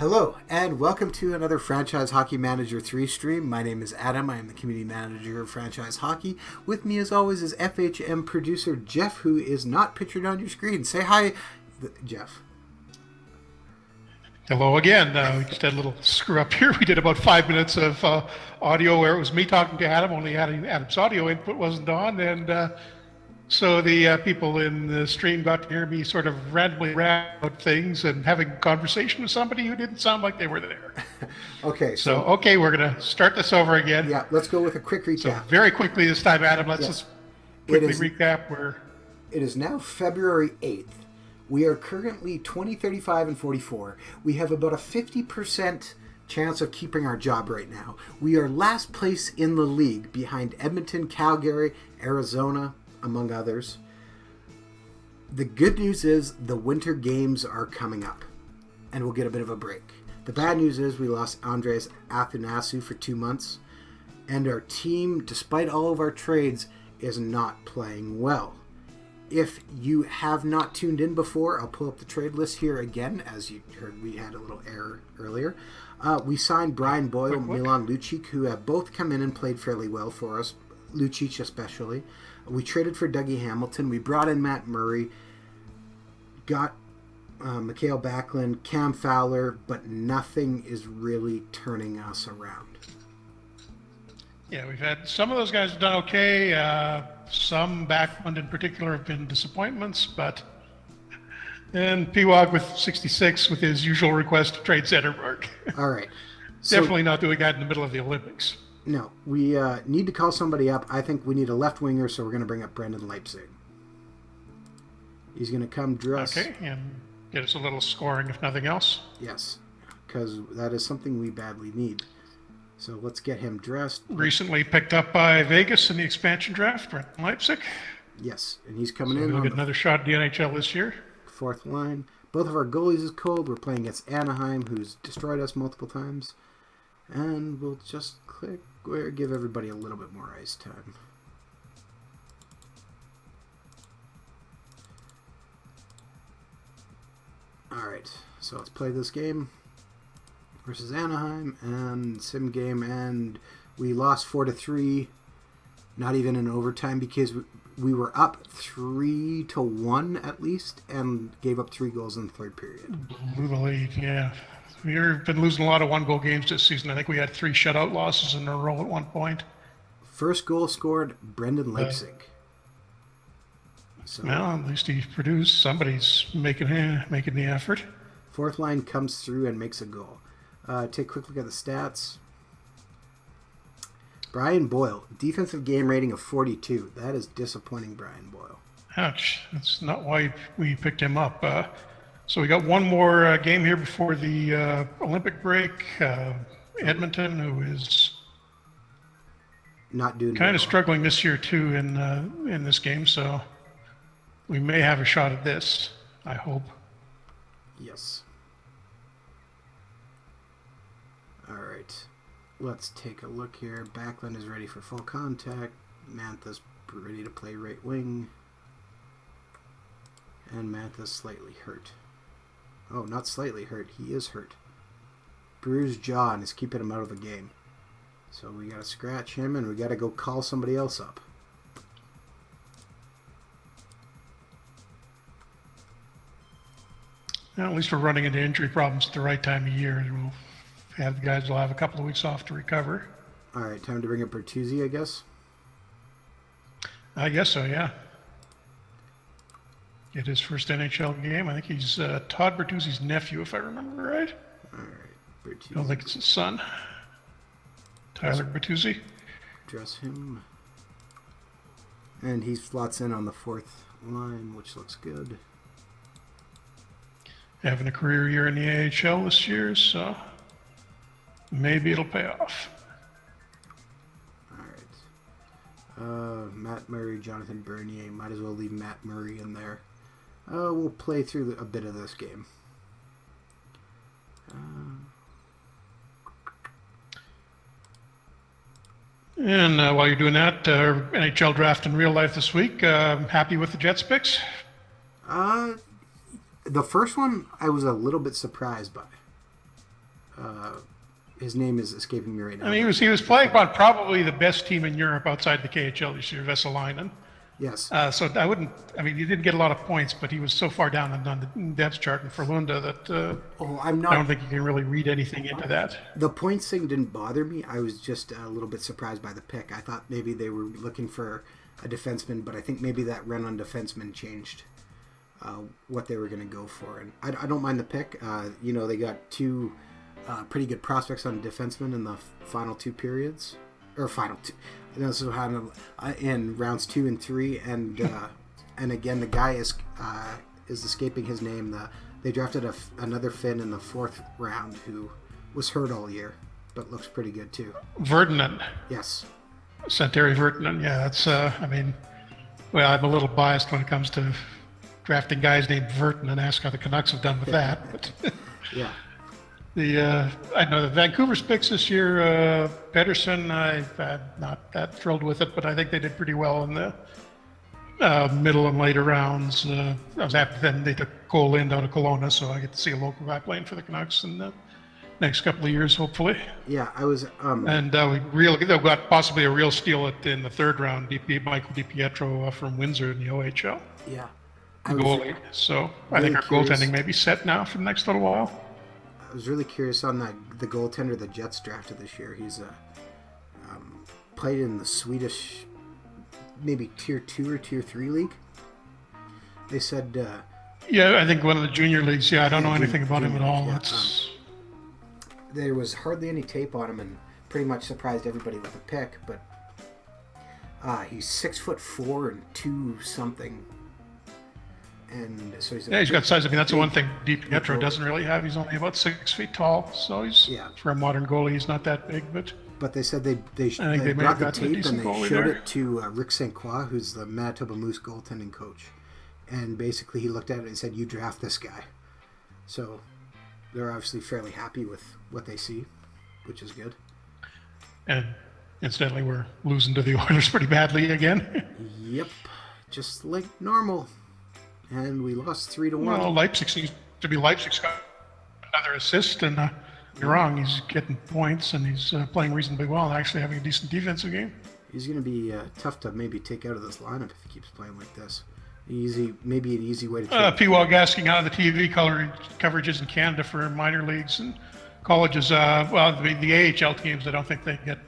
Hello, and welcome to another Franchise Hockey Manager 3 stream. My name is Adam. I am the Community Manager of Franchise Hockey. With me, as always, is FHM producer Jeff, who is not pictured on your screen. Say hi, Jeff. Hello again. We just had a little screw up here. We did about 5 minutes of audio where it was me talking to Adam, only Adam's audio input wasn't on. And so the people in the stream got to hear me sort of randomly rant about things and having a conversation with somebody who didn't sound like they were there. Okay, Okay, we're going to start this over again. Yeah, let's go with a quick recap. So very quickly this time, Adam, let's just quickly recap where... It is now February 8th. We are currently 20, 35, and 44. We have about a 50% chance of keeping our job right now. We are last place in the league behind Edmonton, Calgary, Arizona, among others. The good news is the winter games are coming up, and we'll get a bit of a break. The bad news is we lost Andres Athanasiou for 2 months, and our team, despite all of our trades, is not playing well. If you have not tuned in before, I'll pull up the trade list here again. As you heard, we had a little error earlier. We signed Brian Boyle and Milan Lucic, who have both come in and played fairly well for us, Lucic especially. We traded for Dougie Hamilton. We brought in Matt Murray, got Mikhail Backlund, Cam Fowler, but nothing is really turning us around. Yeah, we've had some of those guys have done okay. Some Backlund in particular have been disappointments, and Pewog with 66 with his usual request to trade Zetterberg. All right. Definitely not doing that in the middle of the Olympics. No, we need to call somebody up. I think we need a left winger, so we're going to bring up Brendan Leipzig. He's going to come dress. Okay, and get us a little scoring if nothing else. Yes, because that is something we badly need. So let's get him dressed. Recently picked up by Vegas in the expansion draft, Brendan Leipzig. Yes, and he's coming in. We'll get another shot at the NHL this year. Fourth line. Both of our goalies is cold. We're playing against Anaheim, who's destroyed us multiple times. And we'll just click where, give everybody a little bit more ice time. Alright, so let's play this game versus Anaheim and sim game, and we lost 4-3, not even in overtime, because we were up 3-1 at least, and gave up 3 goals in the third period. Blew the lead, yeah. We've been losing a lot of one-goal games this season. I think we had 3 shutout losses in a row at one point. First goal scored, Brendan Leipzig. Well, at least he produced. Somebody's making the effort. Fourth line comes through and makes a goal. Take a quick look at the stats. Brian Boyle, defensive game rating of 42. That is disappointing, Brian Boyle. Ouch. That's not why we picked him up. So we got one more game here before the Olympic break. Edmonton, who is not doing kind of struggling this year too in this game, so we may have a shot at this, I hope. Yes. All right. Let's take a look here. Backlund is ready for full contact. Mantha's ready to play right wing. And Mantha's slightly hurt. Oh, not slightly hurt. He is hurt. Bruised jaw and is keeping him out of the game. So we got to scratch him and we got to go call somebody else up. Well, at least we're running into injury problems at the right time of year. We'll have the guys will have a couple of weeks off to recover. All right, time to bring up Bertuzzi, I guess. I guess so, yeah. Get his first NHL game. I think he's Todd Bertuzzi's nephew, if I remember right. All right, Bertuzzi. I don't think it's his son. Tyler Bertuzzi. Dress him. And he slots in on the fourth line, which looks good. Having a career year in the AHL this year, so maybe it'll pay off. All right. Matt Murray, Jonathan Bernier. Might as well leave Matt Murray in there. We'll play through a bit of this game. And while you're doing that, NHL draft in real life this week. Happy with the Jets picks? The first one I was a little bit surprised by. His name is escaping me right now. I mean, he was playing on probably the best team in Europe outside the KHL this year, Vesalainen. Yes. So I wouldn't. I mean, he didn't get a lot of points, but he was so far down on the depth chart in Frölunda that I'm not. I don't think you can really read anything into that. The points thing didn't bother me. I was just a little bit surprised by the pick. I thought maybe they were looking for a defenseman, but I think maybe that run on defenseman changed what they were going to go for. And I don't mind the pick. They got two pretty good prospects on defenseman in the final two periods, or final two. This in rounds 2 and 3, and again the guy is escaping his name. They drafted another Finn in the 4th round who was hurt all year, but looks pretty good too. Virtanen. Yes. Santeri Virtanen. Yeah, that's. I'm a little biased when it comes to drafting guys named Virtanen. Ask how the Canucks have done with that. But yeah. I know the Vancouver's picks this year, Pedersen, I'm not that thrilled with it, but I think they did pretty well in the middle and later rounds. I was happy then they took Cole Lind out of Kelowna, so I get to see a local guy playing for the Canucks in the next couple of years, hopefully. Yeah, I was. And they've got possibly a real steal in the 3rd round, Michael DiPietro from Windsor in the OHL. Yeah. Goalie. So I think our goaltending may be set now for the next little while. I was really curious on the goaltender the Jets drafted this year. He's played in the Swedish, maybe Tier 2 or Tier 3 league. They said... I think one of the junior leagues. Yeah, I don't know anything about him at all. Yeah, there was hardly any tape on him and pretty much surprised everybody with the pick, but he's 6'4" and 2 something. And so he's got size. I mean, that's the one thing DiPietro doesn't really have. He's only about 6 feet tall, so for a modern Goalie, he's not that big. But they said they brought the tape and they showed it to Rick St. Croix, who's the Manitoba Moose goaltending coach, and basically he looked at it and said, "You draft this guy." So they're obviously fairly happy with what they see, which is good. And incidentally, we're losing to the Oilers pretty badly again. Yep, just like normal. And we lost 3-1. Well, Leipzig seems to be Leipzig's got another assist, and you're wrong. He's getting points, and he's playing reasonably well, and actually having a decent defensive game. He's going to be tough to maybe take out of this lineup if he keeps playing like this. Maybe an easy way to. P-Wog asking how the TV coverages in Canada for minor leagues and colleges. The AHL teams, I don't think they get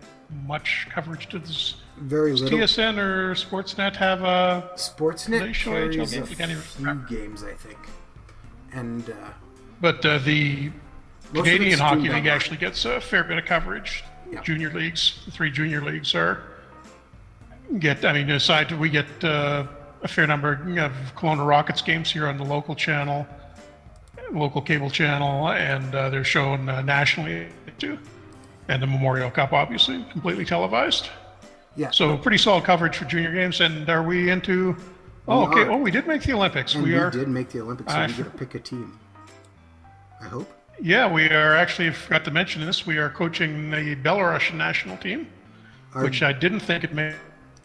much coverage to this. Very little. Does TSN or Sportsnet have a... Sportsnet carries a few games, I think. And... but the Canadian Hockey League actually gets a fair bit of coverage. Yeah. Junior leagues, the 3 junior leagues we get a fair number of Kelowna Rockets games here on the local channel, local cable channel, and they're shown nationally too. And the Memorial Cup, obviously, completely televised. Yeah. So pretty solid coverage for junior games. And are we into... we did make the Olympics. And we did make the Olympics, so we get to pick a team. I hope. Yeah, we are actually, I forgot to mention this, we are coaching the Belarusian national team, which I didn't think it made,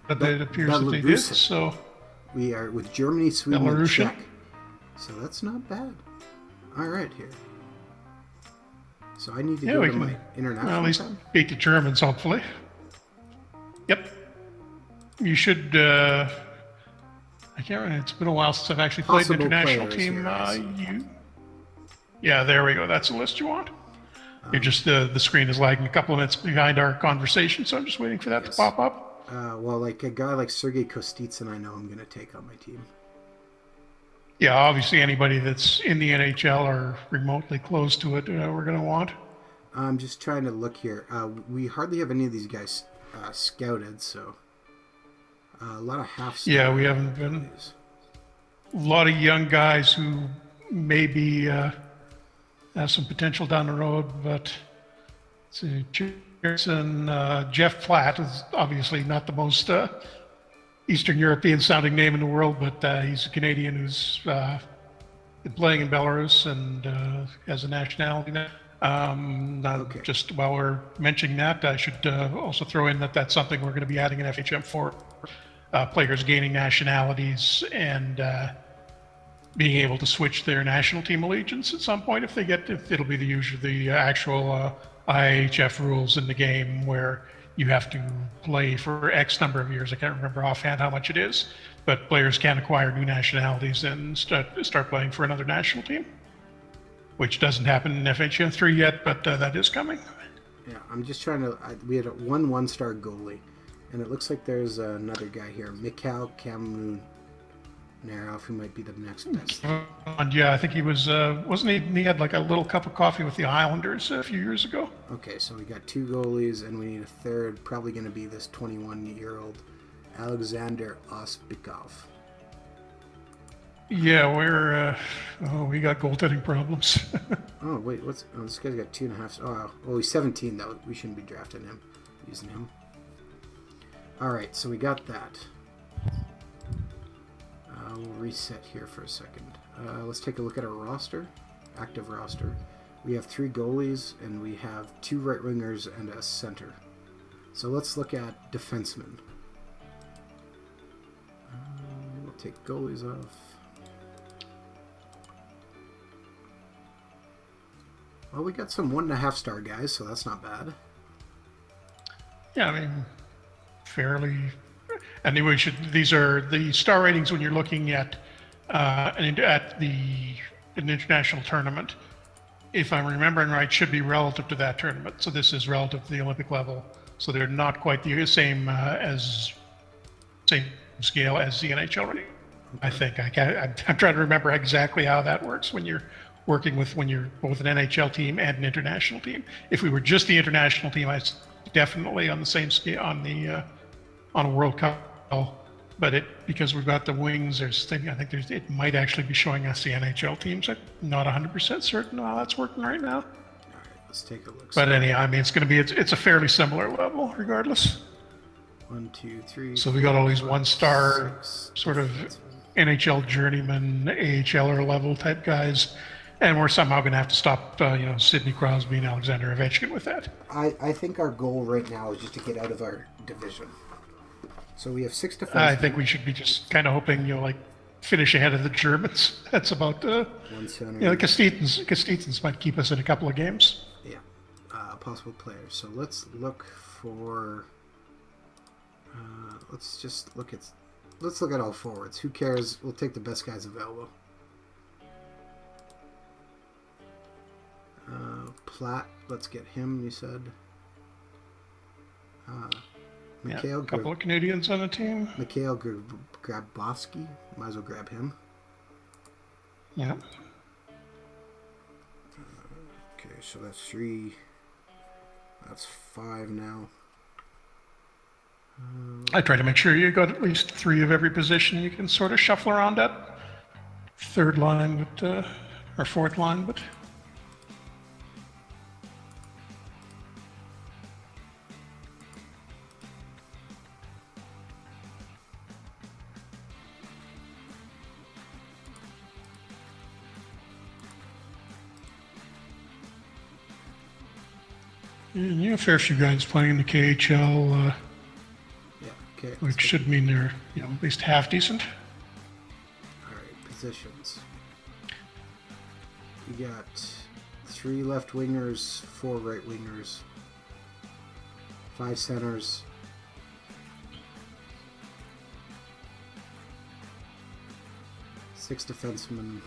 but it appears that they did. So we are with Germany, Sweden, and Czech. So that's not bad. All right, here. So I need to go to my international. Well, at least beat the Germans, hopefully. Yep. You should. I can't remember. It's been a while since I've actually played an international team. Yeah, there we go. That's the list you want. You're just the screen is lagging a couple of minutes behind our conversation, so I'm just waiting for that to pop up. Well, like a guy like Sergei Kostitsyn, I know I'm going to take on my team. Yeah, obviously anybody that's in the NHL or remotely close to it, we're going to want. I'm just trying to look here. We hardly have any of these guys scouted, so a lot of half. Yeah, we haven't been. A lot of young guys who maybe have some potential down the road, but Jeff Platt is obviously not the most Eastern European sounding name in the world, but he's a Canadian who's been playing in Belarus and has a nationality now. Just while we're mentioning that, I should also throw in that that's something we're going to be adding in FHM for players gaining nationalities and being able to switch their national team allegiance at some point if it'll be the actual IHF rules in the game where you have to play for X number of years. I can't remember offhand how much it is, but players can acquire new nationalities and start playing for another national team, which doesn't happen in FHN 3 yet, but that is coming. Yeah, I'm just trying to. We had one-star goalie, and it looks like there's another guy here, Mikhail Kamunarov, who might be the next best. And yeah, I think he was. Wasn't he? He had like a little cup of coffee with the Islanders a few years ago. Okay, so we got 2 goalies, and we need a third. Probably going to be this 21-year-old Alexander Ospikov. Yeah, we got goaltending problems. Oh wait, this guy's got 2.5. Oh, well, he's 17 though. We shouldn't be drafting him, using him. All right, so we got that. We'll reset here for a second. Let's take a look at our roster, active roster. We have 3 goalies and we have 2 right wingers and a center. So let's look at defensemen. We'll take goalies off. Well, we got some 1.5-star guys, so that's not bad. Yeah, I mean, fairly. Anyway, these are the star ratings when you're looking at an international tournament. If I'm remembering right, should be relative to that tournament. So this is relative to the Olympic level. So they're not quite the same scale as the NHL rating. Okay. I think I'm trying to remember exactly how that works when you're working with when you're both an NHL team and an international team. If we were just the international team, I definitely on the same scale on a World Cup. But because we've got the wings, it might actually be showing us the NHL teams. I'm not 100% certain how that's working right now. All right, let's take a look. But anyhow, I mean, it's a fairly similar level regardless. 1, 2, 3. So we got all these 1-star sort of NHL journeyman, AHLer level type guys. And we're somehow going to have to stop, Sidney Crosby and Alexander Ovechkin with that. I think our goal right now is just to get out of our division. So we have 6 defensemen. I think we should be just kind of hoping, finish ahead of the Germans. That's about, one center. Kostitsins might keep us in a couple of games. Yeah, possible players. So let's look for. Let's look at all forwards. Who cares? We'll take the best guys available. Platt, let's get him, you said. A couple of Canadians on the team. Mikhail Grabowski, might as well grab him. Yeah. Okay, so that's 3. That's 5 now. I try to make sure you got at least 3 of every position you can sort of shuffle around at. 3rd line, or 4th line, but. You have a fair few guys playing in the KHL, okay. Which should mean they're at least half decent. All right, positions. We got 3 left wingers, 4 right wingers, 5 centers, 6 defensemen.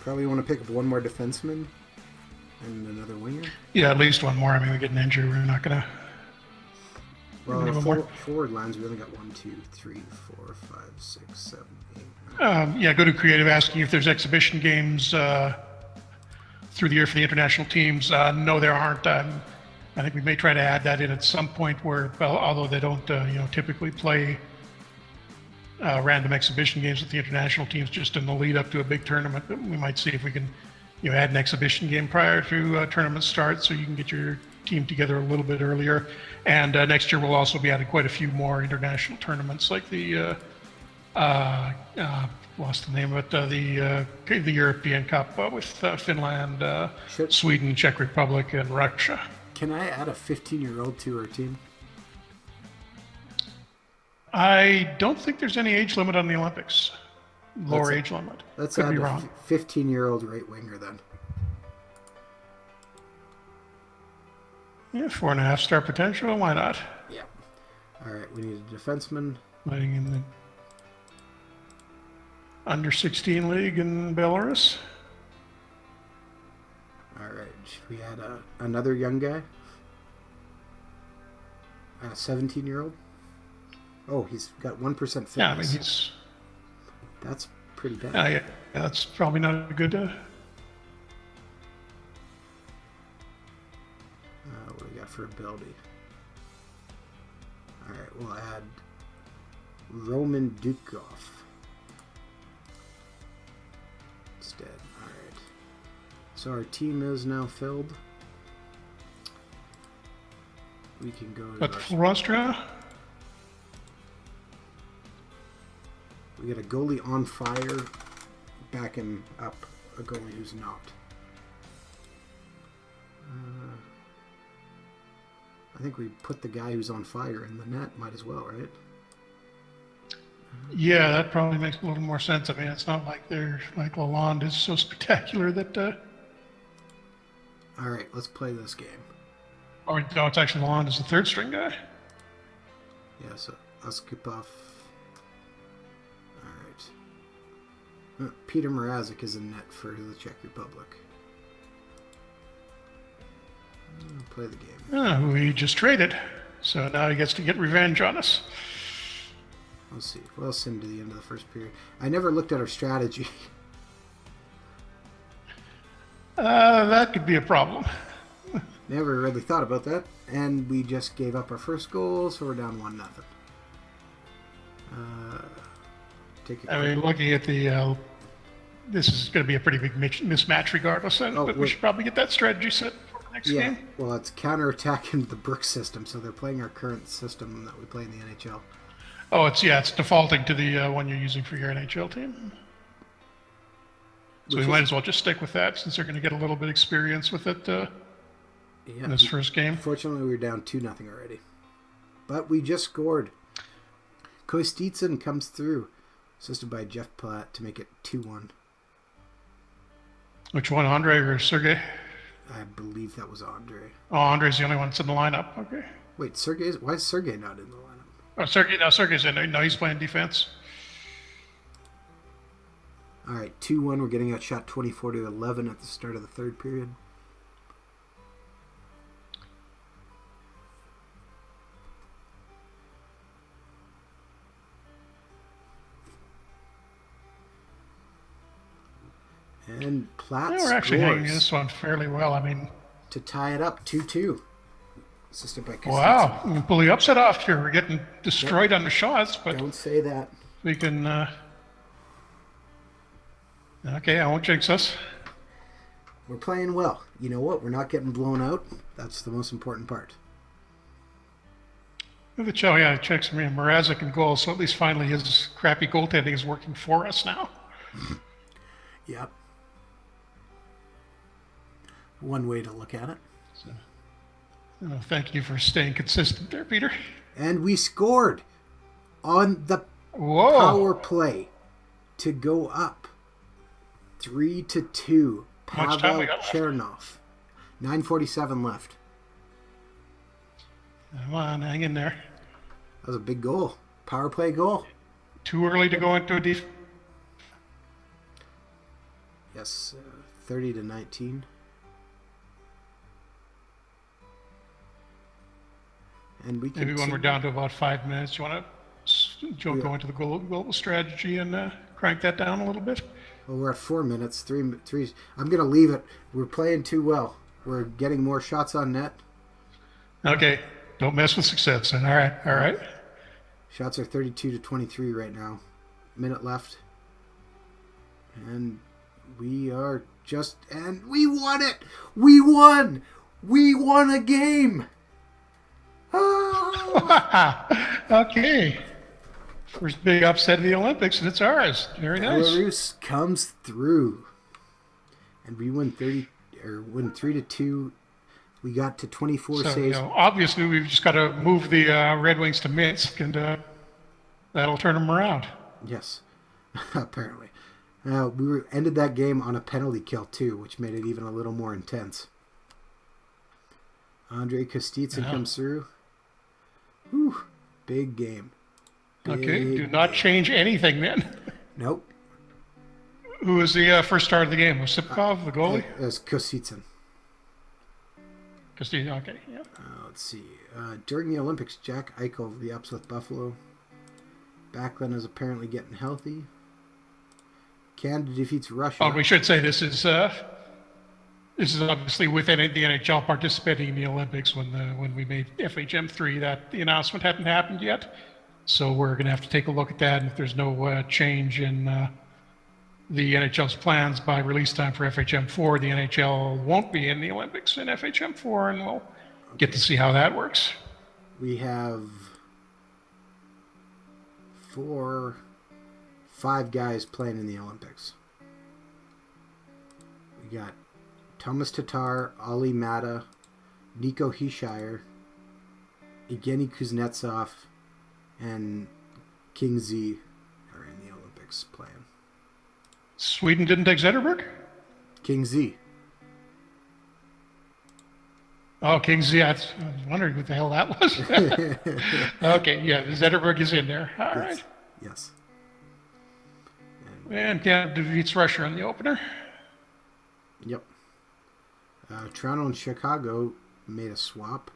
Probably want to pick up 1 more defenseman. And another winger? Yeah, at least 1 more. I mean, we get an injury. We're not going to... Well, forward lines, we only got 1, 2, 3, 4, 5, 6, 7, 8. Go to creative asking if there's exhibition games through the year for the international teams. No, there aren't. I think we may try to add that in at some point where, although they don't, typically play random exhibition games with the international teams just in the lead up to a big tournament, but we might see if we can add an exhibition game prior to tournament start so you can get your team together a little bit earlier. And next year we'll also be adding quite a few more international tournaments like the, what's the name of it, the European Cup with Finland, Sweden, Czech Republic, and Russia. Can I add a 15-year-old to our team? I don't think there's any age limit on the Olympics. lower age limit. Let's Could add be a wrong. 15-year-old right winger then. Yeah, 4.5 star potential. Why not? Yeah. All right, we need a defenseman. Playing in the under 16 league in Belarus. All right, should we add another young guy? A 17-year-old? Oh, he's got 1% fitness. Yeah, I mean he's. That's pretty bad. Yeah, that's probably not a good. What do we got for ability? All right, we'll add Roman Dukov instead. All right. So our team is now filled. We can go to But for Austria. We got a goalie on fire, backing up a goalie who's not. I think we put the guy who's on fire in the net. Might as well, right? Yeah, that probably makes a little more sense. I mean, it's not like Lalonde is so spectacular that. All right, let's play this game. Or no, it's actually Lalonde is the third string guy. Yeah, so Oskipov. All right. Peter Mrazek is in net for the Czech Republic. Play the game. Who he just traded, so now he gets to get revenge on us. Let's see. We'll send to the end of the first period. I never looked at our strategy. That could be a problem. Never really thought about that. And we just gave up our first goal, so we're down 1-0. I mean, looking at the... this is going to be a pretty big mismatch regardless, but we should probably get that strategy set for the next game. Well, it's counterattacking the Brook system, so they're playing our current system that we play in the NHL. Oh, it's defaulting to the one you're using for your NHL team. So we might as well just stick with that since they're going to get a little bit of experience with it in this first game. Fortunately, we were down 2-0 already. But we just scored. Kostitsyn comes through, assisted by Jeff Platt to make it 2-1. Which one, Andre or Sergey? I believe that was Andre. Oh, Andre's the only one that's in the lineup. Okay. Wait, why is Sergey not in the lineup? Oh, Sergey's in there. No, he's playing defense. All right, 2-1. We're getting outshot 24-11 at the start of the third period. And Platt we're actually hanging scores this one fairly well. I mean, to tie it up 2-2. Assisted by Kostitsyn. Wow, we pull the upset off here. We're getting destroyed on the shots, but don't say that. We can. Okay, I won't jinx us. We're playing well. You know what? We're not getting blown out. That's the most important part. The checks me Mrazek in goal, so at least finally his crappy goaltending is working for us now. Yep. One way to look at it. So, thank you for staying consistent there, Peter. And we scored on the power play to go up 3-2. Pavel Chernov. 9:47 left. Come on, hang in there. That was a big goal. Power play goal. Too early to go into a defense. Yes, 30-19. And we maybe when we're down to about 5 minutes, you want to go into the global strategy and crank that down a little bit? Well, we're at 4 minutes. Three. I'm going to leave it. We're playing too well. We're getting more shots on net. Okay. Don't mess with success. All right. Shots are 32-23 right now. Minute left. And we are and we won it! We won! We won a game! Okay. First big upset of the Olympics, and it's ours. Very nice. Belarus comes through. And we win 3-2. We got to 24 saves. Obviously, we've just got to move the Red Wings to Minsk, and that'll turn them around. Yes. apparently. Ended that game on a penalty kill too, which made it even a little more intense. Andre Kostitsyn comes through. Whew, big game. Okay, do not change anything then. Nope. Who was the first star of the game? Was Sipkov, the goalie? It was Kostitsyn. Kostitsyn, okay, yeah. Let's see. During the Olympics, Jack Eichel of the Ups with Buffalo. Backlund is apparently getting healthy. Canada defeats Russia. Oh, we should say this is obviously within the NHL participating in the Olympics when we made FHM 3, that the announcement hadn't happened yet. So we're going to have to take a look at that, and if there's no change in the NHL's plans by release time for FHM 4, the NHL won't be in the Olympics in FHM 4, and we'll get to see how that works. We have 5 guys playing in the Olympics. We got Thomas Tatar, Ali Mata, Nico Heishire, Evgeny Kuznetsov, and King Z are in the Olympics playing. Sweden didn't take Zetterberg? King Z. Oh, King Z. I was wondering what the hell that was. Okay, yeah, Zetterberg is in there. All right. Yes. And Canada defeats Russia in the opener. Yep. Toronto and Chicago made a swap.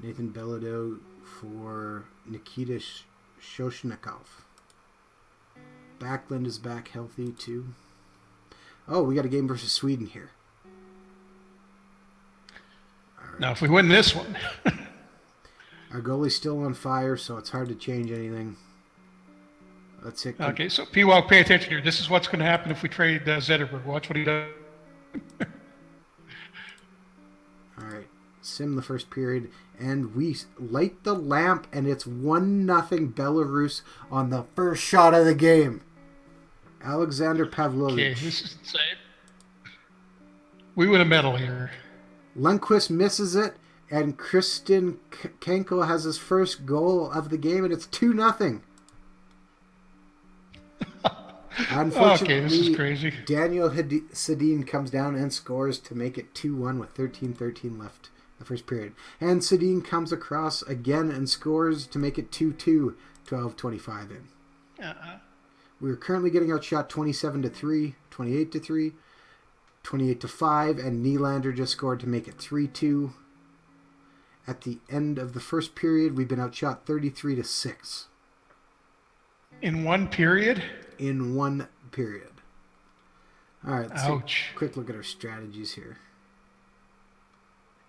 Nathan Bilodeau for Nikita Shoshnikov. Backlund is back healthy too. Oh, we got a game versus Sweden here. Right. Now, if we win this one. Our goalie's still on fire, so it's hard to change anything. Let's hit. Okay, so P-Walk, pay attention here. This is what's going to happen if we trade Zetterberg. Watch what he does. All right. Sim the first period, and we light the lamp, and it's 1-0 Belarus on the first shot of the game. Alexander Pavlovich. Okay, this is insane. We win a medal here. Lundqvist misses it, and Kristen Kenkel has his first goal of the game, and it's 2-0. Unfortunately, okay, this is crazy. Daniel Sedin comes down and scores to make it 2-1 with 13:13 left the first period. And Sedin comes across again and scores to make it 2-2, 12:25 in. We're currently getting outshot 27-3, 28-3, 28-5, and Nylander just scored to make it 3-2. At the end of the first period, we've been outshot 33-6. In one period? In one period. All right, let's Ouch. take a quick look at our strategies here.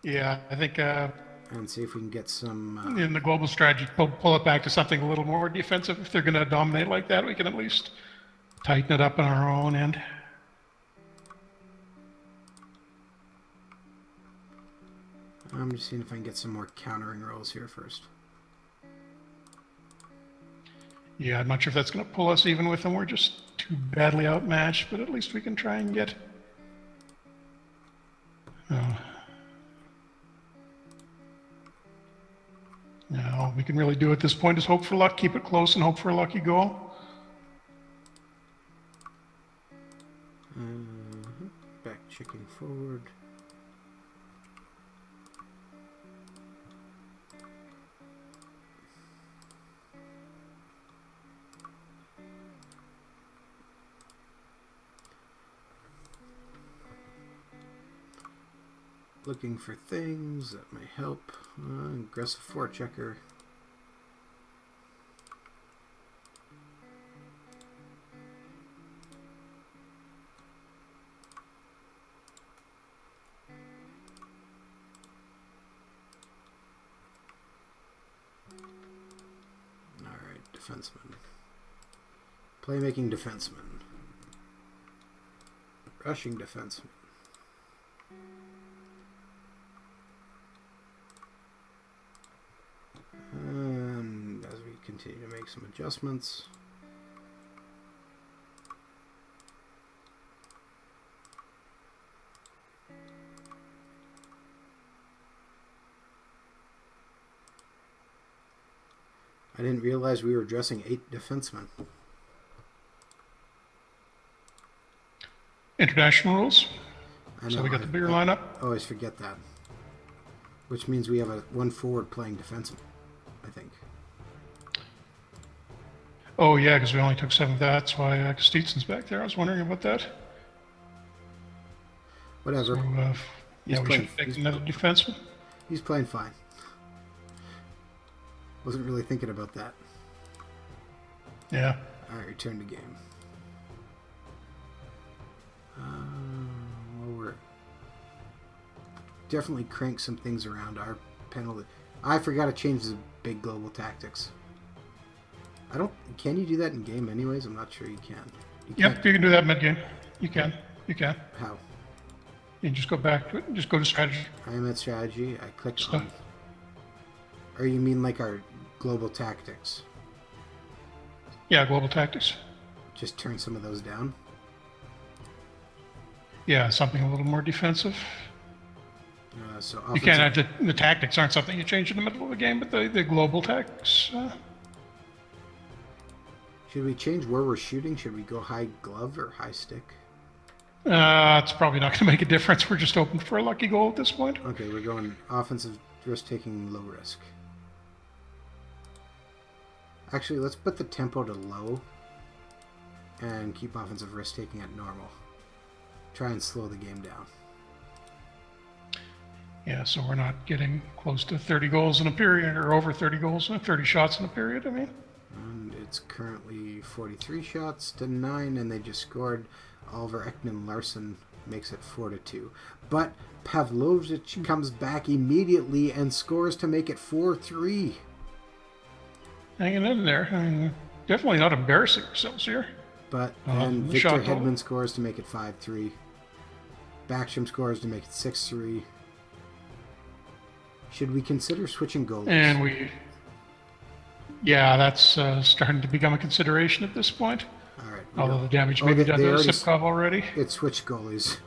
Yeah, I think... and see if we can get some... in the global strategy, pull it back to something a little more defensive. If they're going to dominate like that, we can at least tighten it up on our own end. I'm just seeing if I can get some more countering rolls here first. Yeah, I'm not sure if that's going to pull us even with them. We're just too badly outmatched, but at least we can try and get... Now, all we can really do at this point is hope for luck, keep it close, and hope for a lucky goal. Back checking forward. Looking for things that may help. Aggressive forechecker. Alright, defenseman. Playmaking defenseman. Rushing defenseman. And as we continue to make some adjustments. I didn't realize we were dressing 8 defensemen. international rules. I know. So we got the bigger lineup. I always forget that. Which means we have one forward playing defenseman, I think. Oh, yeah, because we only took 7. That's why Stetson's back there. I was wondering about that. Whatever. So, yeah, we should take another defenseman. He's playing fine. Wasn't really thinking about that. Yeah. All right, return to game. Well, we're definitely crank some things around. Our penalty. I forgot to change the big global tactics. I don't. Can you do that in game? Anyways, I'm not sure you can. Yep, you can do that mid game. You can. You can. How? You just go back to it. Just go to strategy. I am at strategy. I clicked on. Or you mean like our global tactics? Yeah, global tactics. Just turn some of those down. Yeah, something a little more defensive. So you can't have the tactics aren't something you change in the middle of the game, but the global tactics. Should we change where we're shooting? Should we go high glove or high stick? It's probably not going to make a difference. We're just open for a lucky goal at this point. Okay, we're going offensive risk-taking, low risk. Actually, let's put the tempo to low and keep offensive risk-taking at normal. Try and slow the game down. Yeah, so we're not getting close to 30 goals in a period or over 30 goals and 30 shots in a period, I mean. And it's currently 43 shots to 9, and they just scored. Oliver Ekman Larson makes it 4-2. But Pavlovich comes back immediately and scores to make it 4-3. Hanging in there. I mean, definitely not embarrassing ourselves here. But and Victor Hedman scores to make it 5-3. Backstrom scores to make it 6-3. Should we consider switching goalies? And yeah, that's starting to become a consideration at this point. All right. Although the damage may be done to Sipkov already. It switched goalies.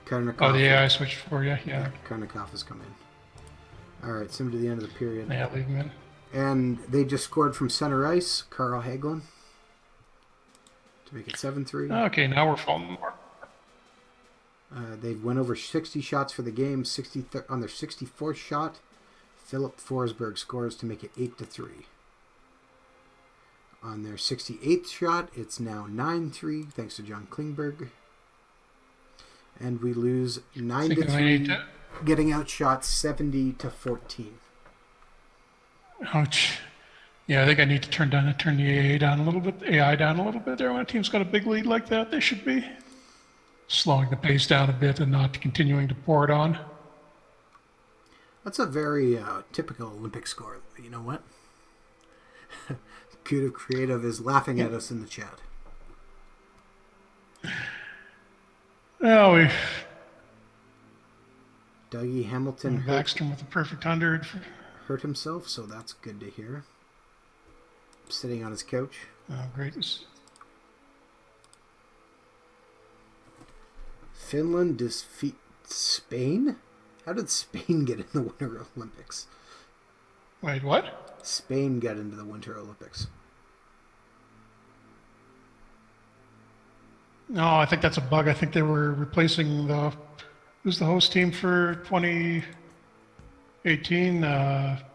Karnikov. Oh, the AI switched for you, yeah. Karnikov has come in. All right, sim to the end of the period. Yeah, leave him in. And they just scored from center ice, Carl Hagelin, to make it 7-3. Okay, now we're falling more. They went over 60 shots for the game. On their 64th shot, Philip Forsberg scores to make it 8-3. On their 68th shot, it's now 9-3, thanks to John Klingberg. And we lose 9-3, getting outshot 70-14. Ouch. Yeah, I think I need to turn the AI down a little bit there. When a team's got a big lead like that, they should be slowing the pace down a bit and not continuing to pour it on. That's a very typical Olympic score. You know what? Creative is laughing at us in the chat. Well, Dougie Hamilton Backstrom with a perfect 100. Hurt himself, so that's good to hear. Sitting on his couch. Oh, great. Finland defeats Spain? How did Spain get in the Winter Olympics? Wait, what? Spain got into the Winter Olympics. No, I think that's a bug. I think they were replacing who's the host team for 2018?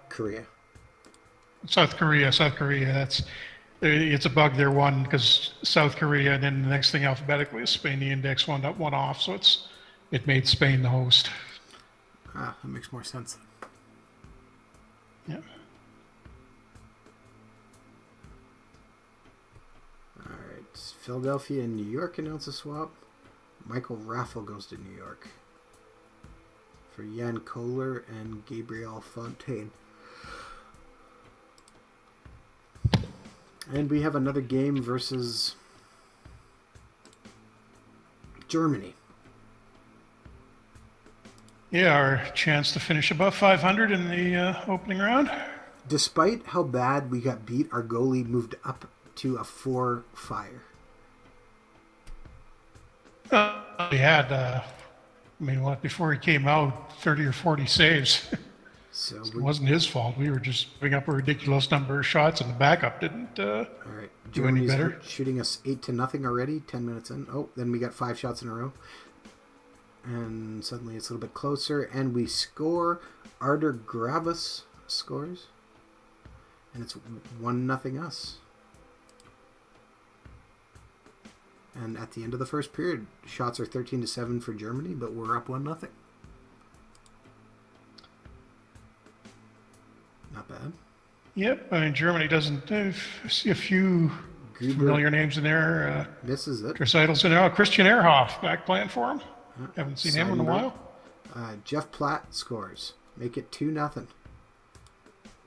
Korea. South Korea. It's a bug there, one, because South Korea, and then the next thing alphabetically is Spain. The index one off, so it made Spain the host. Ah, that makes more sense. Yeah. All right. Philadelphia and New York announce a swap. Michael Raffle goes to New York for Jan Kohler and Gabriel Fontaine. And we have another game versus Germany. Yeah, our chance to finish above 500 in the opening round. Despite how bad we got beat, our goalie moved up to a 4-fire. He had, before he came out, 30 or 40 saves. So It wasn't his fault. We were just putting up a ridiculous number of shots, and the backup didn't all right. do any Germany's better. shooting us 8-0 already. 10 minutes in. Oh, then we got 5 shots in a row, and suddenly it's a little bit closer, and we score. Arder Gravis scores, and it's 1-0 us. And at the end of the first period, shots are 13-7 for Germany, but we're up 1-0. Not bad. Yep, I mean, Germany doesn't. I see a few familiar names in there. Misses it. Recitals in there. Oh, Christian Ehrhoff back playing for him. Haven't seen him in a while. Jeff Platt scores. Make it 2-0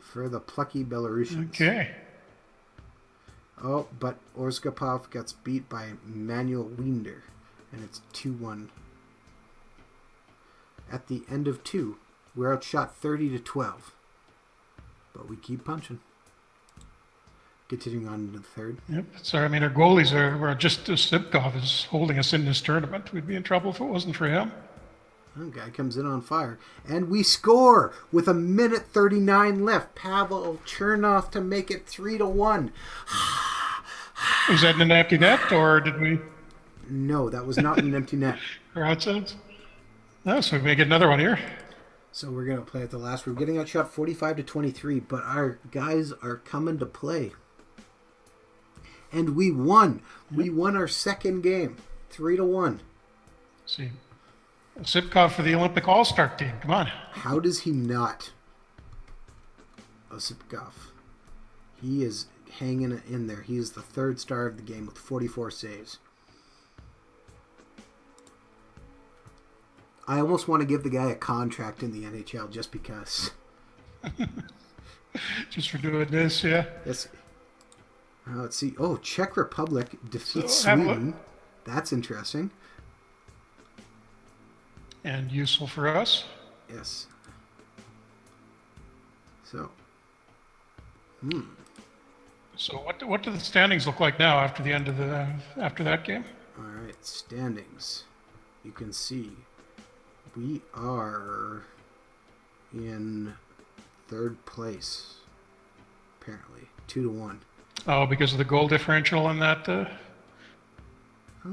for the plucky Belarusians. Okay. Oh, but Orzgapov gets beat by Manuel Winder, and it's 2-1. At the end of 2, we're outshot 30-12, but we keep punching. Continuing on into the third. Yep. Sorry, I mean, our goalies were just Sibkov is holding us in this tournament. We'd be in trouble if it wasn't for him. The guy comes in on fire, and we score with 1:39 left. Pavel Chernov to make it 3-1. Was that in an empty net, or did we? No, that was not in an empty net. Or outside? No, so we may get another one here. So we're gonna play at the last. We're getting outshot 45-23, but our guys are coming to play, and we won. We won our second game, 3-1. See, Sibkov for the Olympic All-Star team. Come on. How does he not? Osipkov. He is hanging in there. He is the third star of the game with 44 saves. I almost want to give the guy a contract in the NHL just because. Just for doing this, yeah. Yes. Let's see. Oh, Czech Republic defeats Sweden. That's interesting. And useful for us. Yes. So. So what do the standings look like now after the end of after that game? All right, standings. You can see we are in third place. Apparently, 2-1. Oh, because of the goal differential in that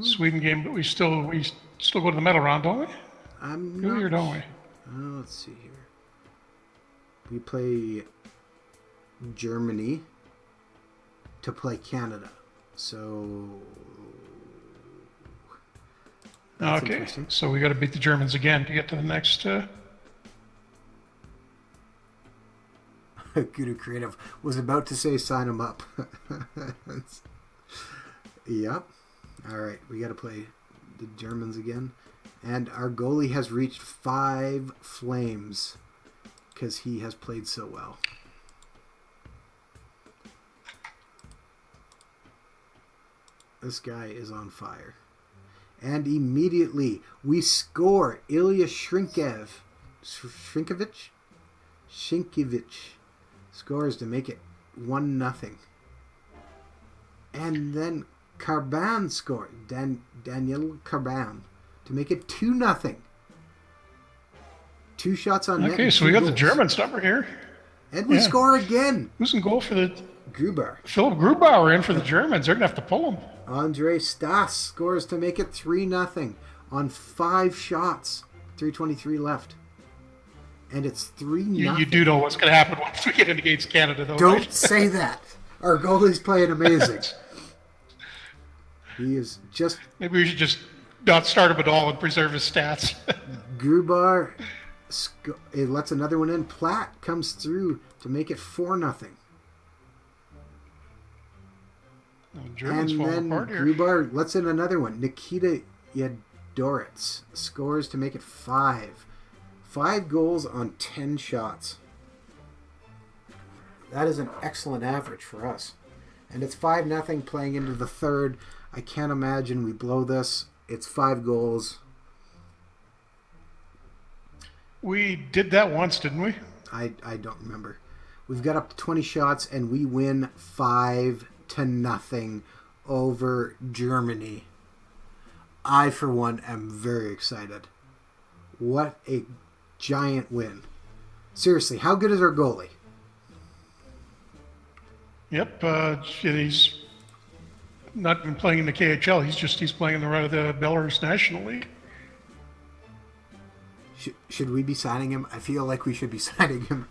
Sweden game, but we still go to the medal round, don't we? I'm Do not. we or don't we? Let's see here. We play Germany to play Canada. So that's Okay, interesting. so we got to beat the Germans again to get to the next. Guru Creative was about to say sign him up. Yep. All right, we got to play the Germans again. And our goalie has reached 5 flames because he has played so well. This guy is on fire. And immediately we score. Ilya Shrinkovich scores to make it 1-0. And then Karban scored. Daniel Karban to make it 2-0. 2 shots on net. Okay, so we got the Germans number here. And we score again. Who's in goal for the Gruber. Philip Grubauer in for the Germans? They're gonna have to pull him. Andre Stas scores to make it 3-0 on 5 shots. 3:23 left. And it's 3-0. You do know what's going to happen once we get in against Canada, though. Don't right? say that. Our goalie's playing amazing. He is just... Maybe we should just not start him at all and preserve his stats. Grubar it lets another one in. Platt comes through to make it 4-0. Germans And falling then apart here. Grubar lets in another one. Nikita Yadoritz scores to make it 5. 5 goals on 10 shots. That is an excellent average for us. And it's 5-0 playing into the third. I can't imagine we blow this. It's 5 goals. We did that once, didn't we? I don't remember. We've got up to 20 shots and we win 5-0 over Germany. I, for one, am very excited. What a giant win. Seriously, how good is our goalie? Yep, he's not been playing in the KHL. He's playing in the Belarus National League. Should we be signing him? I feel like we should be signing him.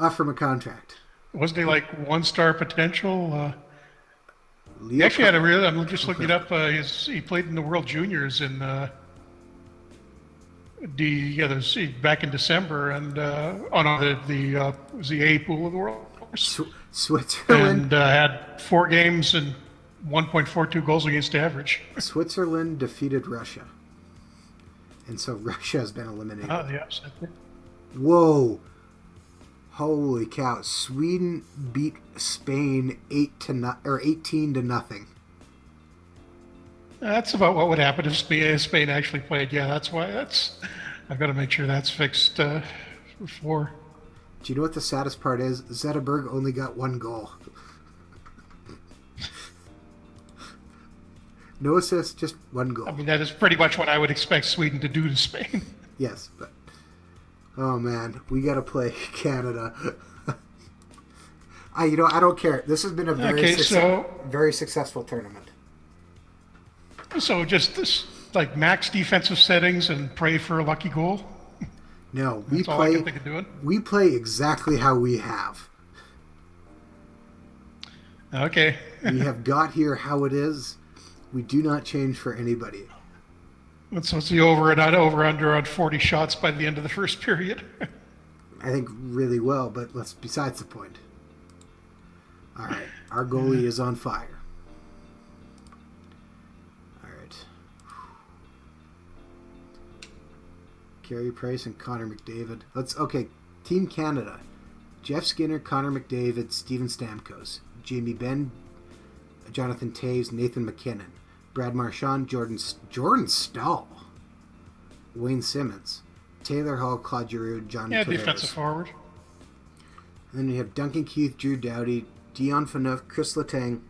Offer him a contract. Wasn't he like 1-star potential? He actually had a real. I'm just looking it up. He played in the World Juniors in back in December, and was the A pool of the world. Switzerland And had 4 games and 1.42 goals against average. Switzerland defeated Russia, and so Russia has been eliminated. Oh, yeah. Whoa! Holy cow! Sweden beat Spain 18-0. That's about what would happen if Spain actually played. Yeah, that's why. I've got to make sure that's fixed before. Do you know what the saddest part is? Zetterberg only got 1 goal. No assists, just 1 goal. I mean, that is pretty much what I would expect Sweden to do to Spain. Yes, but oh man, we got to play Canada. I don't care. This has been a very successful tournament. So just this, like, max defensive settings and pray for a lucky goal. No, That's all I can think of doing. We play exactly how we have. Okay. We have got here how it is. We do not change for anybody. What's the over-under on 40 shots by the end of the first period? I think really well, but besides the point. All right, our goalie is on fire. All right. Carey Price and Connor McDavid. Team Canada. Jeff Skinner, Connor McDavid, Steven Stamkos, Jamie Benn, Jonathan Toews, Nathan McKinnon, Brad Marchand, Jordan Stahl, Wayne Simmons, Taylor Hall, Claude Giroux, John Tavares. Defensive forward. And then you have Duncan Keith, Drew Doughty, Dion Phaneuf, Chris Letang,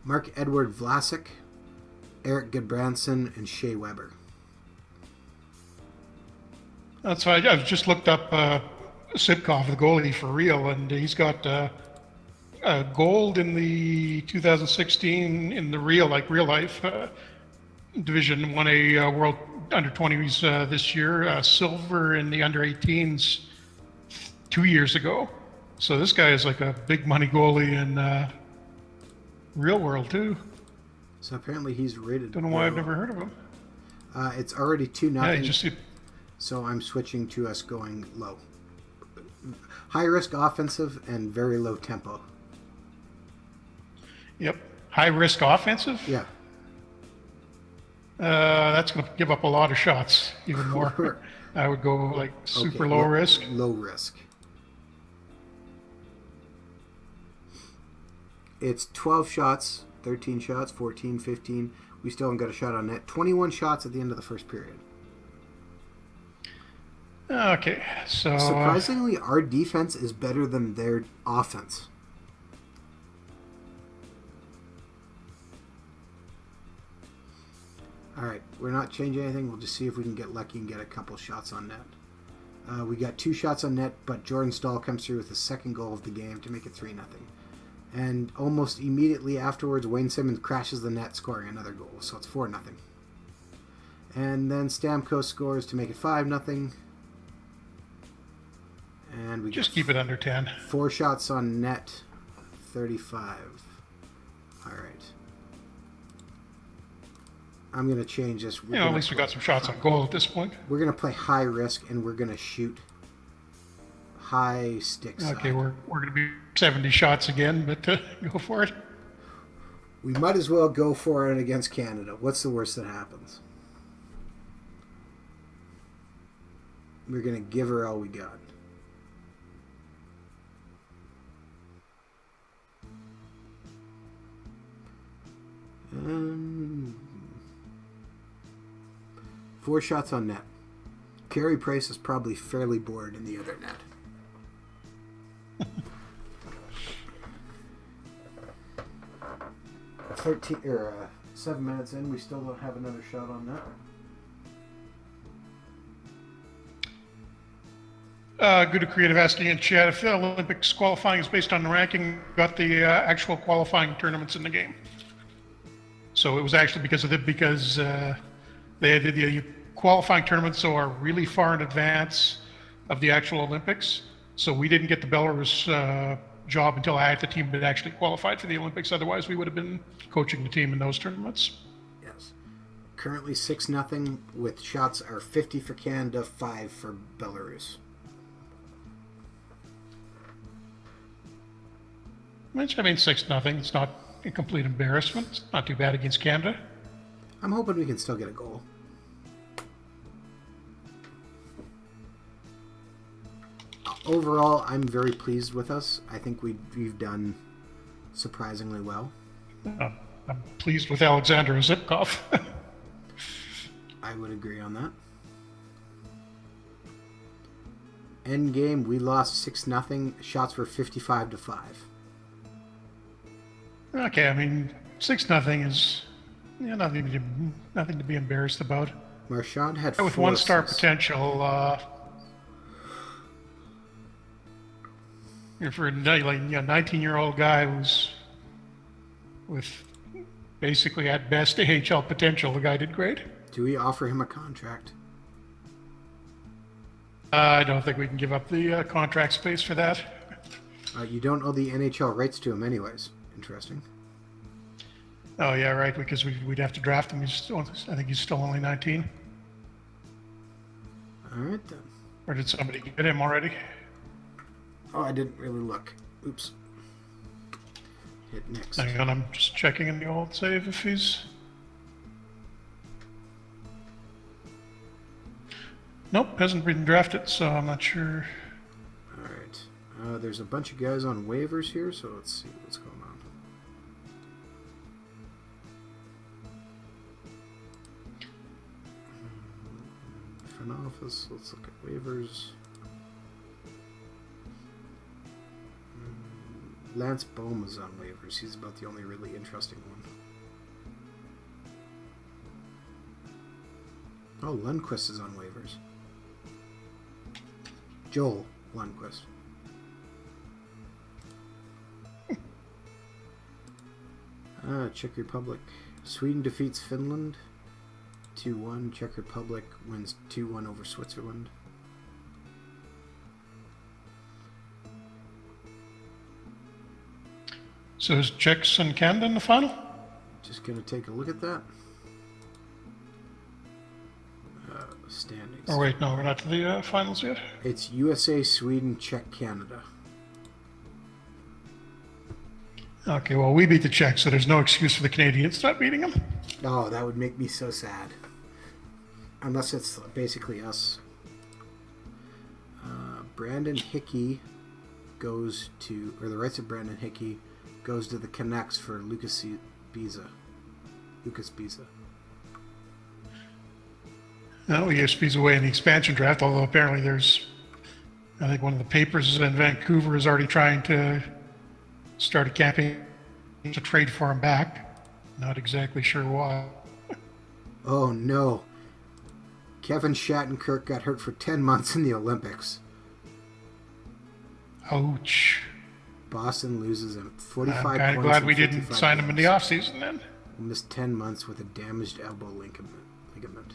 Mark-Edouard Vlasic, Eric Goodbranson, and Shea Weber. That's why I've just looked up Sipkov, the goalie, for real, and he's got gold in the 2016 in the real life division. Won a World Under-20s this year. Silver in the Under-18s 2 years ago. So this guy is like a big money goalie in real world too. So apparently he's rated. Don't know why I've never heard of him. It's already 2-0. Yeah, so I'm switching to us going low. High risk offensive and very low tempo. Yep. High risk offensive? Yeah. That's going to give up a lot of shots, even more. I would go like super low risk. Low risk. It's 12 shots, 13 shots, 14, 15. We still haven't got a shot on net. 21 shots at the end of the first period. Okay, so surprisingly, our defense is better than their offense. All right, we're not changing anything. We'll just see if we can get lucky and get a couple shots on net. We got 2 shots on net, but Jordan Stahl comes through with the second goal of the game to make it 3-0. And almost immediately afterwards, Wayne Simmons crashes the net, scoring another goal. So it's 4-0. And then Stamkos scores to make it 5-0. And we just keep it under 10. 4 shots on net, 35. All right. I'm going to change this. At least we got some shots on goal at this point. We're going to play high risk, and we're going to shoot high stick side. Okay, we're going to be 70 shots again, but go for it. We might as well go for it against Canada. What's the worst that happens? We're going to give her all we got. Four shots on net. Carey Price is probably fairly bored in the other net. 7 minutes in, we still don't have another shot on net. Good to Creative asking in chat if the Olympics qualifying is based on the ranking, got the actual qualifying tournaments in the game. So it was actually because they did the qualifying tournaments so are really far in advance of the actual Olympics. So we didn't get the Belarus job until the team had actually qualified for the Olympics. Otherwise, we would have been coaching the team in those tournaments. Yes. Currently 6-0 with shots are 50 for Canada, 5 for Belarus. Which, I mean, 6-0. It's not a complete embarrassment. It's not too bad against Canada. I'm hoping we can still get a goal. Overall, I'm very pleased with us. I think we've done surprisingly well. I'm pleased with Alexander Zipkov. I would agree on that. End game, we lost 6-0. Shots were 55-5. Okay, I mean, 6-0 is nothing to be embarrassed about. Marchand had with 4 1-star assists. potential. For a 19-year-old guy who's with basically at best AHL potential, the guy did great. Do we offer him a contract? I don't think we can give up the contract space for that. You don't owe the NHL rights to him anyways. Interesting. Oh, yeah, right, because we'd have to draft him. I think he's still only 19. All right, then. Or did somebody get him already? Oh, I didn't really look. Oops. Hit next. Hang on, I'm just checking in the old save if he's... Nope, hasn't been drafted, so I'm not sure. All right. There's a bunch of guys on waivers here, so let's see what's going on. Front office, let's look at waivers. Lance Bohm is on waivers. He's about the only really interesting one. Oh, Lundqvist is on waivers. Joel Lundqvist. Czech Republic. Sweden defeats Finland 2-1. Czech Republic wins 2-1 over Switzerland. So is Czechs and Canada in the final? Just going to take a look at that. Standings. Oh, wait, no, we're not to the finals yet. It's USA, Sweden, Czech, Canada. Okay, well, we beat the Czechs, so there's no excuse for the Canadians not beating them. Oh, that would make me so sad. Unless it's basically us. Brandon Hickey goes to, or the rights of Brandon Hickey goes to the Canucks for Lucas Biza. No, ESP's away in the expansion draft, although apparently there's, I think one of the papers in Vancouver is already trying to start a campaign to trade for him back. Not exactly sure why. Oh no. Kevin Shattenkirk got hurt for 10 months in the Olympics. Ouch. Boston loses him 45 I'm points. kind of glad we didn't sign him in the offseason then. Missed 10 months with a damaged elbow ligament.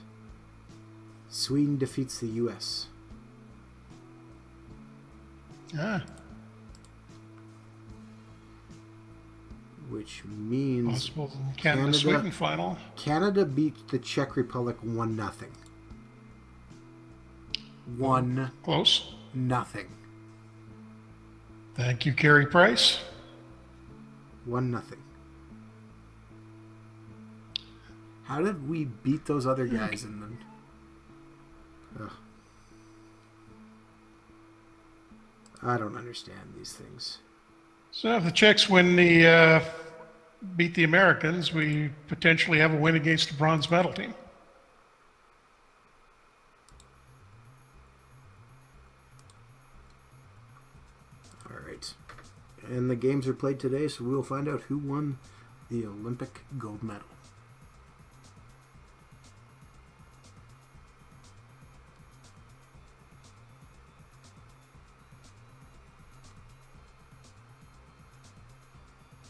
Sweden defeats the U.S. Which means possible Canada-Sweden final. Canada beat the Czech Republic 1-0. 1-0. Close. Thank you, Carey Price. 1-0. How did we beat those other guys in them? I don't understand these things. So if the Czechs beat the Americans, we potentially have a win against the bronze medal team. All right. And the games are played today, so we'll find out who won the Olympic gold medal.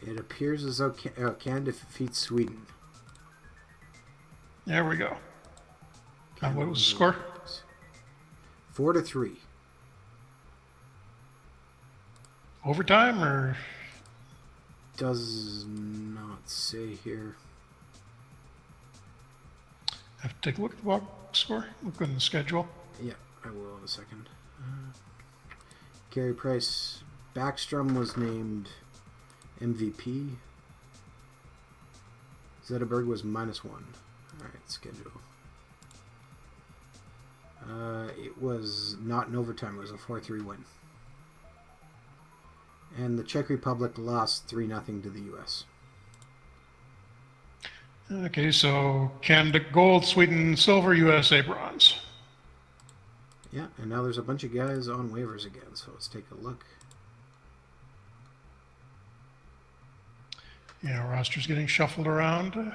It appears as though Canada defeats Sweden. There we go. What was the score? 4-3. Overtime or? Does not say here. I have to take a look at the box score. Look in the schedule. Yeah, I will in a second. Gary Price. Backstrom was named MVP. Zetterberg was -1. Alright, schedule. It was not in overtime. It was a 4-3 win. And the Czech Republic lost 3-0 to the U.S. Okay, so Canada gold, Sweden silver, USA bronze. Yeah, and now there's a bunch of guys on waivers again, so let's take a look. Yeah, roster's getting shuffled around.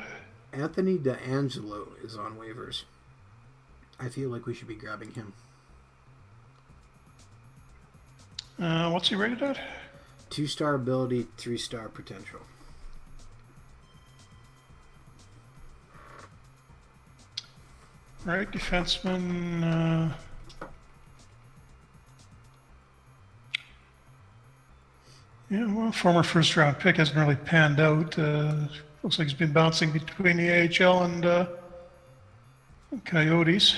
Anthony D'Angelo is on waivers. I feel like we should be grabbing him. What's he rated at? 2-star ability, 3-star potential. Right, defenseman. Yeah, well, former first-round pick hasn't really panned out. Looks like he's been bouncing between the AHL and Coyotes.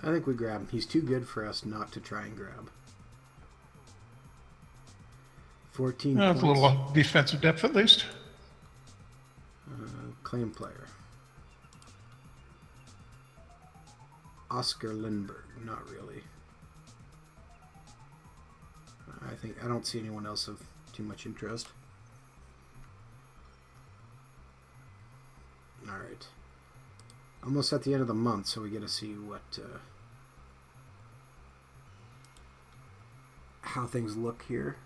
I think we grab him. He's too good for us not to try and grab. 14 points. A little defensive depth at least. Claim player. Oscar Lindbergh. Not really. I don't see anyone else of too much interest. Alright. Almost at the end of the month, so we get to see what how things look here.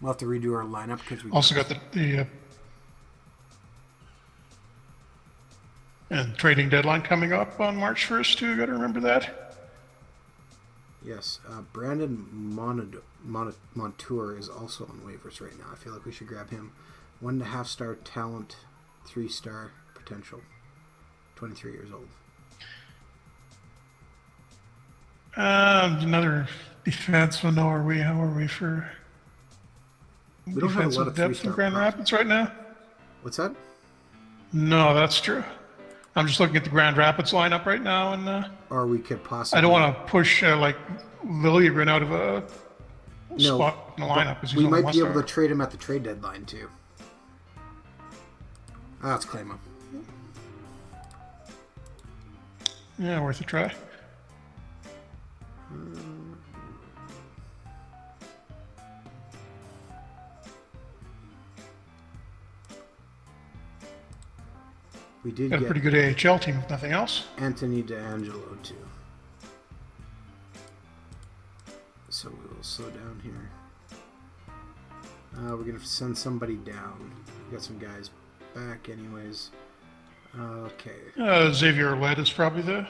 We'll have to redo our lineup because we also got the and trading deadline coming up on March 1st too. Got to remember that. Yes, Brandon Montour is also on waivers right now. I feel like we should grab him. 1.5-star talent, 3-star potential. 23 years old. Another defenseman. How are we for we don't have a lot of depth in Grand Rapids right now? What's that? No, that's true. I'm just looking at the Grand Rapids lineup right now, and or we could possibly. I don't want to push like Liljegren out of a spot in the lineup. We might be able to trade him at the trade deadline too. Let's claim him. Yeah, worth a try. We did got a get pretty good AHL team, if nothing else. Anthony D'Angelo too. So we will slow down here. We're gonna send somebody down. We got some guys back, anyways. Okay. Xavier Led is probably the.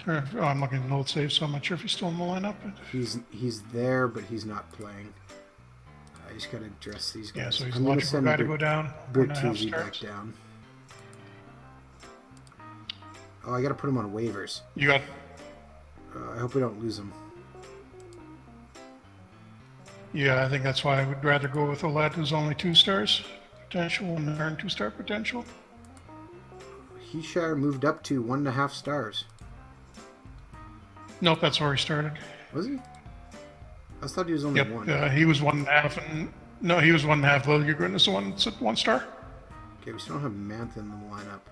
I'm looking at an old save, so I'm not sure if he's still in the lineup. But... He's there, but he's not playing. I just gotta address these guys. Yeah, so he's a logical guy to go down. Bertuzzi back down. Oh, I gotta put him on waivers. You got. I hope we don't lose him. Yeah, I think that's why I would rather go with Oled, who's only 2 stars potential and earn 2-star potential. Hishar moved up to 1.5 stars. Nope, that's where he started. Was he? I thought he was only 1. He was 1.5, and no, he was 1.5. Liljegren is the one that's at 1 star. Okay, we still don't have Mantha in the lineup.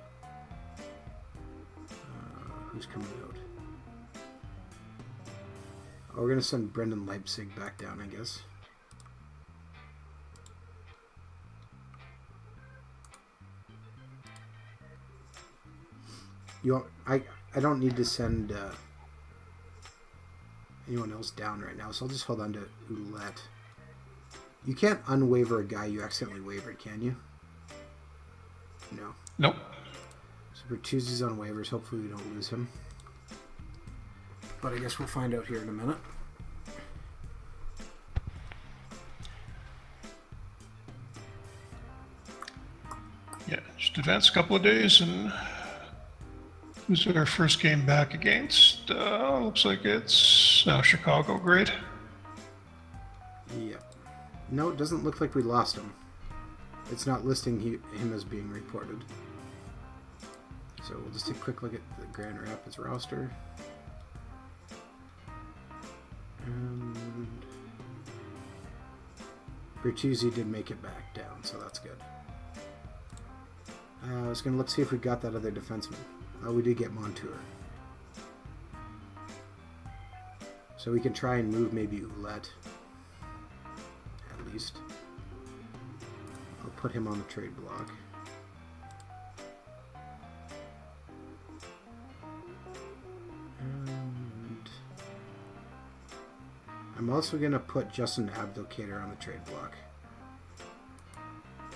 Who's coming out? Oh, we're gonna send Brendan Leipzig back down, I guess. I don't need to send anyone else down right now, so I'll just hold on to Ouellette. You can't unwaiver a guy you accidentally wavered, can you? No. Nope. So Bertuzzi's on waivers. Hopefully we don't lose him. But I guess we'll find out here in a minute. Just advance a couple of days, and who's our first game back against? Looks like it's Chicago. Great. Yep. No, it doesn't look like we lost him. It's not listing him as being reported. So we'll just take a quick look at the Grand Rapids roster. And Bertuzzi did make it back down, so that's good. I was going to see if we got that other defenseman. Oh, we did get Montour. So we can try and move maybe Ouellette. At least. I'll put him on the trade block. And I'm also going to put Justin Abdelkader on the trade block.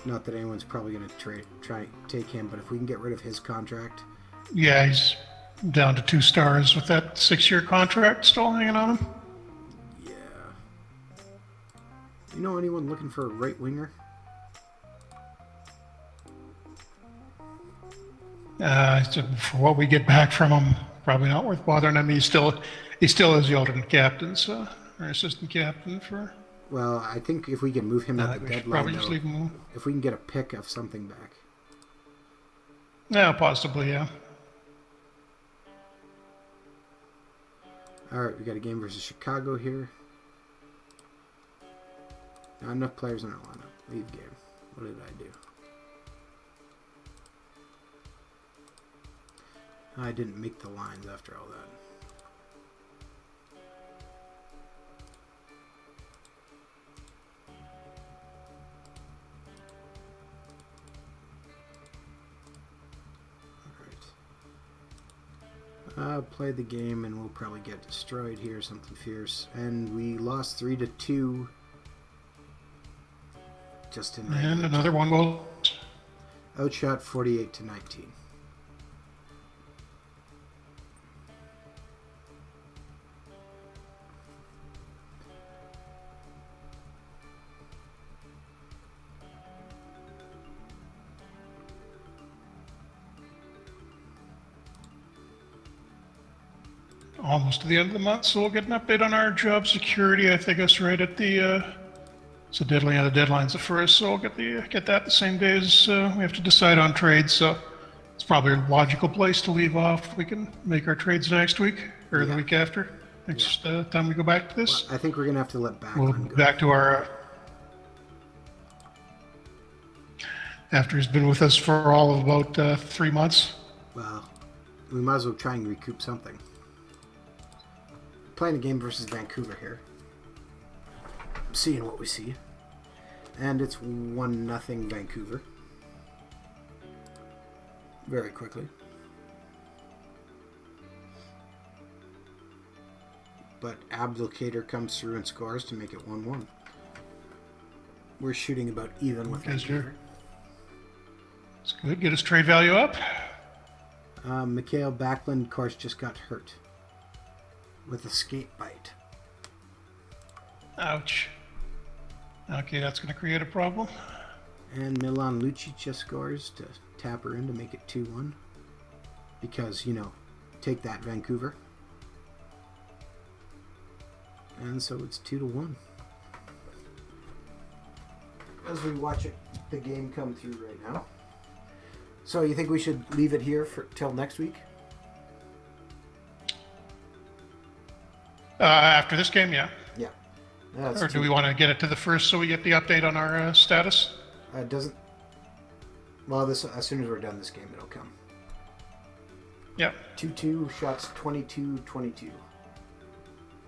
Not that anyone's probably going to try take him, but if we can get rid of his contract. Yeah, he's down to 2 stars with that 6-year contract still hanging on him. Yeah. You know anyone looking for a right winger? So for what we get back from him, probably not worth bothering him. He still is the alternate captain, so or assistant captain for. Well, I think if we can move him at the deadline, probably just leave him. If we can get a pick of something back. Yeah, possibly, yeah. All right, we got a game versus Chicago here. Not enough players in our lineup. Leave game. What did I do? I didn't make the lines after all that. Play the game and we'll probably get destroyed here, something fierce. And we lost 3-2. Just in and another 1 goal. Outshot 48-19. Almost to the end of the month, so we'll get an update on our job security. I think it's right at the so deadline. The deadline's the first, so we'll get that the same day as we have to decide on trades. So it's probably a logical place to leave off. We can make our trades next week or the week after. Next time we go back to this. Well, I think we're gonna have to let back. We'll go back to our. After he's been with us for all of about 3 months. Well, we might as well try and recoup something. Playing a game versus Vancouver here. Seeing what we see. And it's 1-0 Vancouver. Very quickly. But Abdelkader comes through and scores to make it 1-1. We're shooting about even with Vancouver. It's good. Get his trade value up. Mikhail Backlund, of course, just got hurt with a skate bite. Ouch. Okay, that's going to create a problem. And Milan Lucic just scores to tap her in to make it 2-1. Because, take that, Vancouver. And so it's 2-1. As we watch the game come through right now. So you think we should leave it here till next week? After this game, yeah. Yeah. Or do we want to get it to the first so we get the update on our status? Doesn't. Well, as soon as we're done this game, it'll come. Yeah. 2-2, shots 22-22.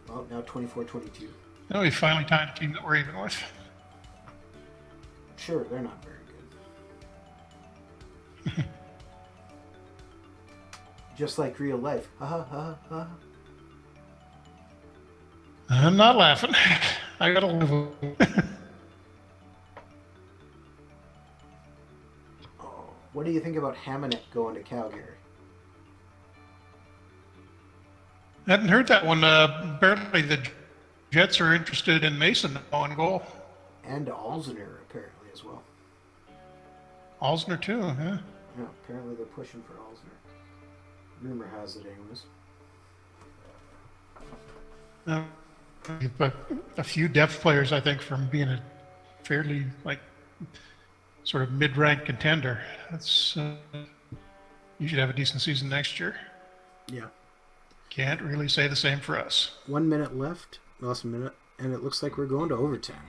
Well, now 24-22. No, we finally tied a team that we're even with. Sure, they're not very good. Just like real life. Ha ha ha ha. I'm not laughing. I gotta live with it. What do you think about Hamannik going to Calgary? I hadn't heard that one. Apparently the Jets are interested in Mason on goal. And Alzner, apparently, as well. Alzner, too, huh? Yeah, apparently they're pushing for Alzner. Rumor has it, anyways. But a few depth players, I think, from being a fairly sort of mid-ranked contender. That's you should have a decent season next year. Yeah. Can't really say the same for us. 1 minute left. Lost a minute, and it looks like we're going to overtime.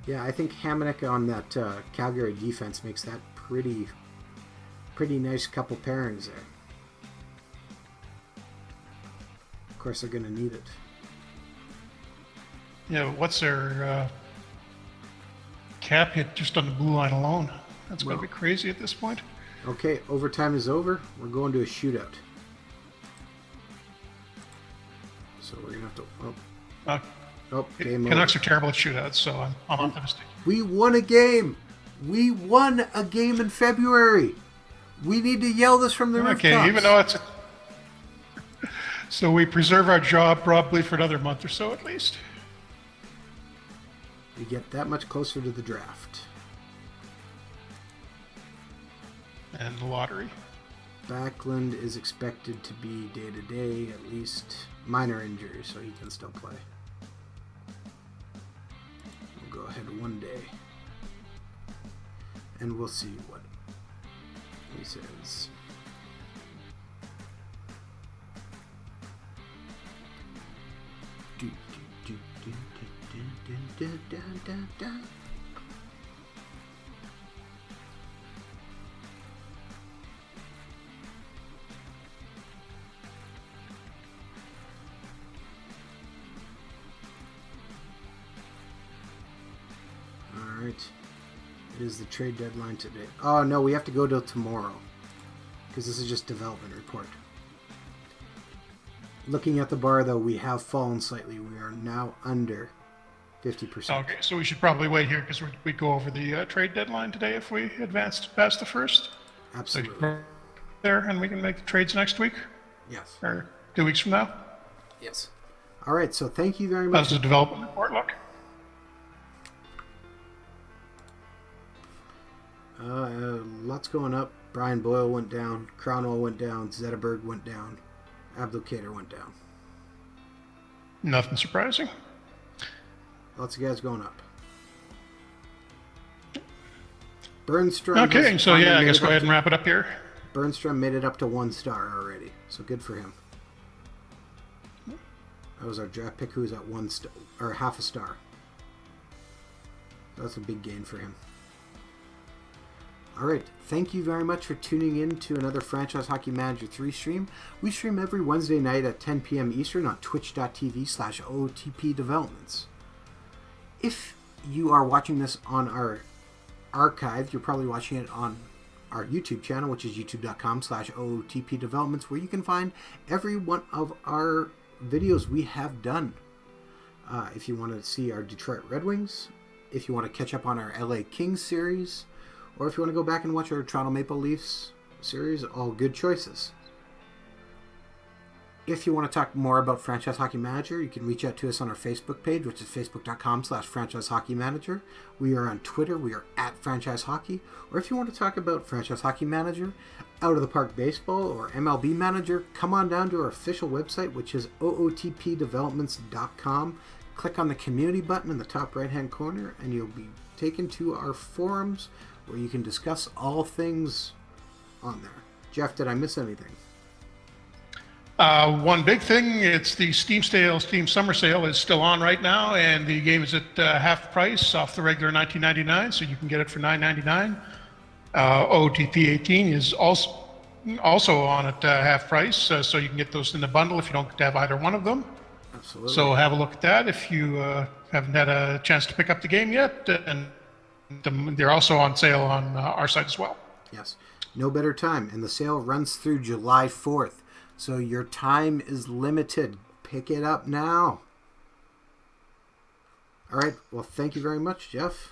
Yeah, I think Hamonic on that Calgary defense makes that pretty nice couple pairings there. Of course, they're going to need it. Yeah, what's their cap hit just on the blue line alone? That's got to be crazy at this point. Okay, overtime is over. We're going to a shootout. So we're going to have to... game over. Canucks are terrible at shootouts, so I'm optimistic. We won a game. We won a game in February. We need to yell this from the rooftops. Okay, even though it's... So we preserve our job probably for another month or so at least. We get that much closer to the draft. And the lottery. Backlund is expected to be day-to-day, at least minor injury, so he can still play. We'll go ahead one day. And we'll see what he says. Alright. It is the trade deadline today. Oh no, we have to go till tomorrow. Because this is just development report. Looking at the bar though, we have fallen slightly. We are now under 50%. Okay, so we should probably wait here because we'd go over the trade deadline today if we advanced past the first. Absolutely. So there, and we can make the trades next week? Yes. Or 2 weeks from now? Yes. All right, so thank you very much. How's the development report look? Lots going up. Brian Boyle went down. Cronwell went down. Zetterberg went down. Abdelkader went down. Nothing surprising. Lots of guys going up. Burnstrom. Okay, so yeah, I guess go ahead and wrap it up here. Burnstrom made it up to 1 star already, so good for him. That was our draft pick who was at 1 star, or half a star. That's a big gain for him. All right, thank you very much for tuning in to another Franchise Hockey Manager 3 stream. We stream every Wednesday night at 10 p.m. Eastern on twitch.tv/OOTP Developments. If you are watching this on our archive, you're probably watching it on our YouTube channel, which is youtube.com/OOTP Developments, where you can find every one of our videos we have done. If you want to see our Detroit Red Wings, if you want to catch up on our LA Kings series, or if you want to go back and watch our Toronto Maple Leafs series, all good choices. If you want to talk more about Franchise Hockey Manager, you can reach out to us on our Facebook page, which is facebook.com/Franchise Hockey Manager. We are on Twitter. We are at Franchise Hockey. Or if you want to talk about Franchise Hockey Manager, Out of the Park Baseball, or MLB Manager, come on down to our official website, which is ootpdevelopments.com. Click on the community button in the top right-hand corner, and you'll be taken to our forums where you can discuss all things on there. Jeff, did I miss anything? One big thing, it's the Steam Summer Sale is still on right now, and the game is at half price off the regular $19.99, so you can get it for $9.99. OTP 18 is also on at half price, so you can get those in the bundle if you don't have either one of them. Absolutely. So have a look at that if you haven't had a chance to pick up the game yet, and they're also on sale on our site as well. Yes, no better time, and the sale runs through July 4th. So your time is limited. Pick it up now. All right. Well, thank you very much, Jeff.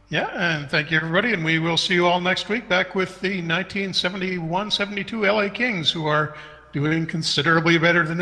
Yeah, and thank you, everybody. And we will see you all next week back with the 1971-72 LA Kings, who are doing considerably better than this